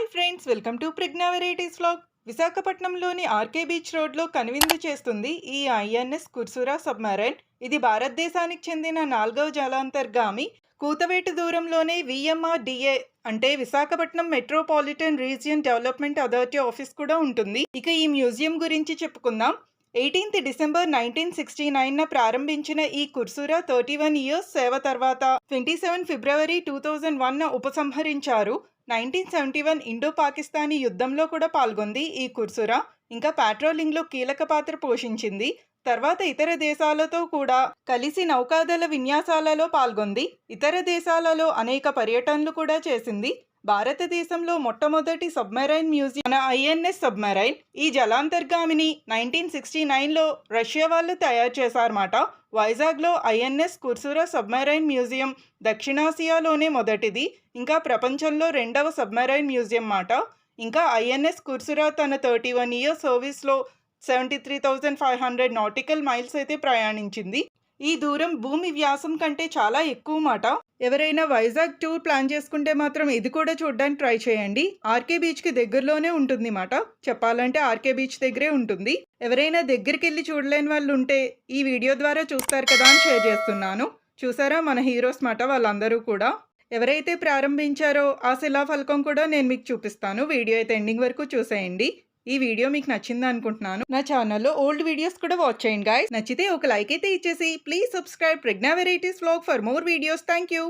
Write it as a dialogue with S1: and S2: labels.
S1: Hi friends, welcome to Pragna varieties vlog. విశాఖపట్నంలోని RK beach రోడ్లో కనువిందు చేస్తుంది ఈ ఐఎన్ఎస్ కుర్సురా సబ్మెరైన్. ఇది భారతదేశానికి చెందిన 4వ జలాంతర్గామి. కూతవేటు దూరంలోనే విఎంఆర్డిఏ అంటే Visakhapatnam metropolitan region development authority office కూడా ఉంటుంది. ఇక ఈ మ్యూజియం గురించి చెప్పుకుందాం. 18th December 1969 ప్రారంభించిన ఈ కుర్సురా 31 ఇయర్స్ సేవ తర్వాత 27 February 2001 ఉపసంహరించారు. 1971 ఇండో పాకిస్తానీ యుద్ధంలో కూడా పాల్గొంది ఈ కుర్సురా. ఇంకా పాట్రోలింగ్లో కీలక పాత్ర పోషించింది. తర్వాత ఇతర దేశాలతో కూడా కలిసి నౌకాదళ విన్యాసాలలో పాల్గొంది. ఇతర దేశాలలో అనేక పర్యటనలు కూడా చేసింది. భారతదేశంలో మొట్టమొదటి సబ్మెరైన్ మ్యూజియం మన ఐఎన్ఎస్ సబ్మెరైన్. ఈ జలాంతర్గామిని 1969లో రష్యా వాళ్ళు తయారు చేశారన్నమాట. వైజాగ్లో ఐఎన్ఎస్ కుర్సురా సబ్మెరైన్ మ్యూజియం దక్షిణాసియాలోనే మొదటిది, ఇంకా ప్రపంచంలో 2వ సబ్మెరైన్ మ్యూజియం మాట. ఇంకా ఐఎన్ఎస్ కుర్సురా తన 31 ఇయర్స్ సర్వీస్లో 73,500 నాటికల్ మైల్స్ అయితే ప్రయాణించింది. ఈ దూరం భూమి వ్యాసం కంటే చాలా ఎక్కువ మాట. ఎవరైనా వైజాగ్ టూర్ ప్లాన్ చేసుకుంటే మాత్రం ఇది కూడా చూడడానికి ట్రై చేయండి. ఆర్కే బీచ్కి దగ్గరలోనే ఉంటుంది మాట. చెప్పాలంటే ఆర్కే బీచ్ దగ్గరే ఉంటుంది. ఎవరైనా దగ్గరికి వెళ్ళి చూడలేని వాళ్ళు ఉంటే ఈ వీడియో ద్వారా చూస్తారు కదా అని షేర్ చేస్తున్నాను. చూసారా మన హీరోస్ మాట వాళ్ళందరూ కూడా. ఎవరైతే ప్రారంభించారో ఆ శిలాఫలకం కూడా నేను మీకు చూపిస్తాను. వీడియో అయితే ఎండింగ్ వరకు చూసేయండి. ఈ వీడియో మీకు నచ్చింది అనుకుంటున్నాను. నా ఛానల్లో ఓల్డ్ వీడియోస్ కూడా వాచ్ చేయండి గాయ్స్. నచ్చితే ఒక లైక్ అయితే ఇచ్చేసి please subscribe Pragna varieties vlog for more videos. Thank you.